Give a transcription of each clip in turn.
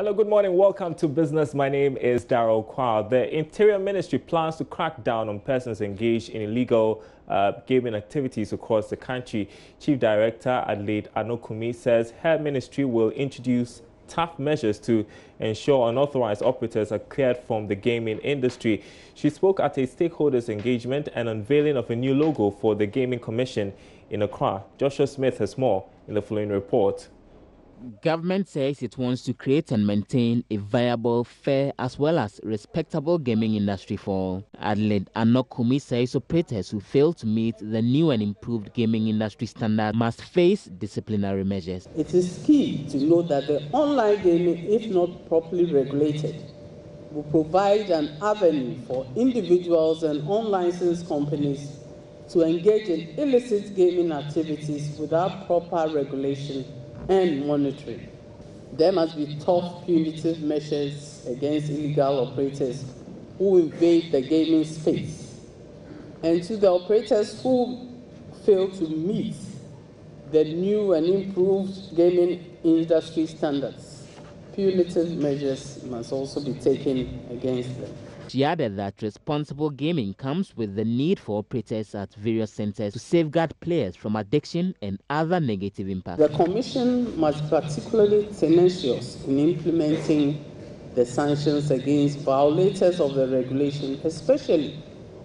Hello, good morning. Welcome to Business. My name is Darryl Kwao. The Interior Ministry plans to crack down on persons engaged in illegal gaming activities across the country. Chief Director Adelaide Anokumi says her ministry will introduce tough measures to ensure unauthorized operators are cleared from the gaming industry. She spoke at a stakeholders engagement and unveiling of a new logo for the Gaming Commission in Accra. Joshua Smith has more in the following report. Government says it wants to create and maintain a viable, fair as well as respectable gaming industry for all. Adelaide Anokumi says operators who fail to meet the new and improved gaming industry standard must face disciplinary measures. It is key to note that the online gaming, if not properly regulated, will provide an avenue for individuals and unlicensed companies to engage in illicit gaming activities without proper regulation and monitoring. There must be tough punitive measures against illegal operators who invade the gaming space. And to the operators who fail to meet the new and improved gaming industry standards, punitive measures must also be taken against them. She added that responsible gaming comes with the need for operators at various centers to safeguard players from addiction and other negative impacts. The Commission must be particularly tenacious in implementing the sanctions against violators of the regulation, especially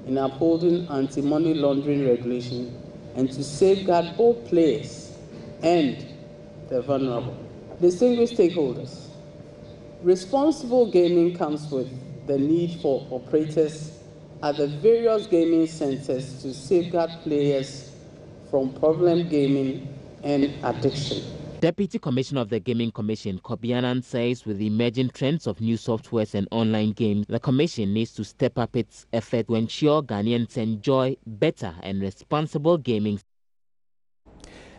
in upholding anti-money laundering regulation, and to safeguard both players and the vulnerable. Distinguished stakeholders, responsible gaming comes with the need for operators at the various gaming centers to safeguard players from problem gaming and addiction. Deputy Commissioner of the Gaming Commission, Kobianan, says with the emerging trends of new softwares and online games, the Commission needs to step up its effort to ensure Ghanaians enjoy better and responsible gaming.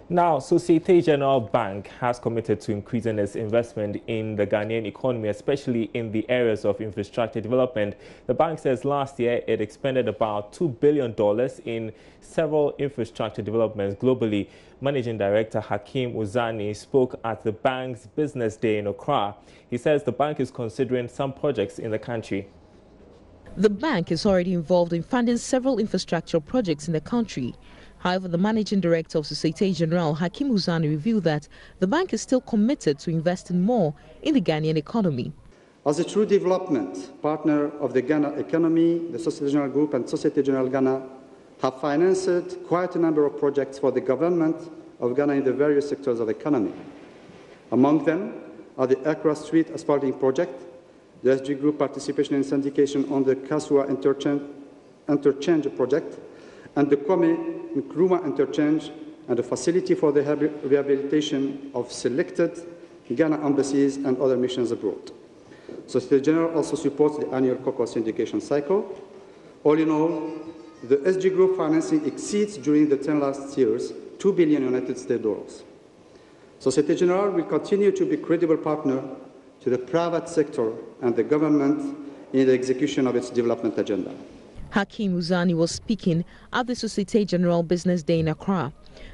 Now, Societe Generale Bank has committed to increasing its investment in the Ghanaian economy, especially in the areas of infrastructure development. The bank says last year it expended about $2 billion in several infrastructure developments globally. Managing Director Hakeem Uzani spoke at the bank's Business Day in Accra. He says the bank is considering some projects in the country. The bank is already involved in funding several infrastructure projects in the country. However, the Managing Director of Societe Generale, Hakeem Uzani, revealed that the bank is still committed to investing more in the Ghanaian economy. As a true development partner of the Ghana economy, the Societe Generale Group and Societe Generale Ghana have financed quite a number of projects for the government of Ghana in the various sectors of the economy. Among them are the Accra Street Asphalting Project, the SG Group participation in syndication on the Kasua Interchange Project, and the Kwame Nkrumah Interchange, and a facility for the rehabilitation of selected Ghana embassies and other missions abroad. Societe Generale also supports the annual cocoa syndication cycle. All in all, the SG Group financing exceeds during the 10 last years $2 billion United States dollars. Societe Generale will continue to be a credible partner to the private sector and the government in the execution of its development agenda. Hakeem Uzani was speaking at the Societe Generale Business Day in Accra.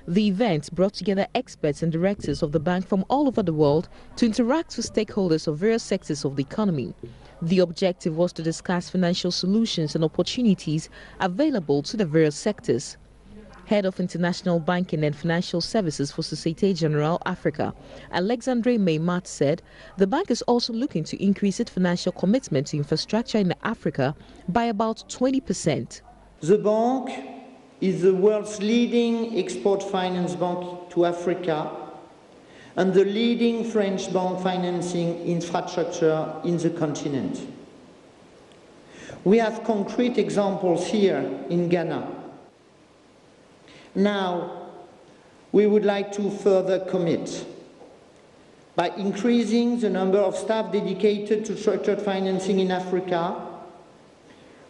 The event brought together experts and directors of the bank from all over the world to interact with stakeholders of various sectors of the economy. The objective was to discuss financial solutions and opportunities available to the various sectors. Head of International Banking and Financial Services for Societe Generale Africa, Alexandre Meymat, said the bank is also looking to increase its financial commitment to infrastructure in Africa by about 20%. The bank is the world's leading export finance bank to Africa and the leading French bank financing infrastructure in the continent. We have concrete examples here in Ghana. Now, we would like to further commit by increasing the number of staff dedicated to structured financing in Africa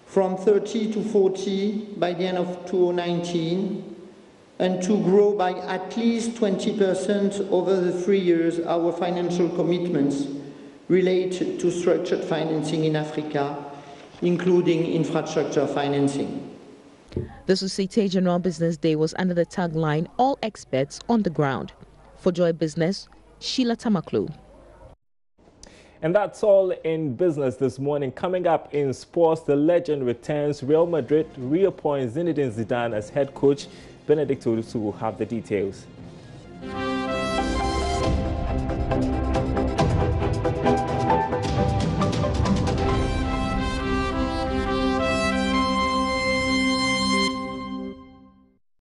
from 30 to 40 by the end of 2019, and to grow by at least 20% over the 3 years our financial commitments related to structured financing in Africa, including infrastructure financing. The Societe Generale Business Day was under the tagline, "All experts on the ground." For Joy Business, Sheila Tamaklo. And that's all in business this morning. Coming up in sports, the legend returns. Real Madrid reappoints Zinedine Zidane as head coach. Benedict Olusu will have the details.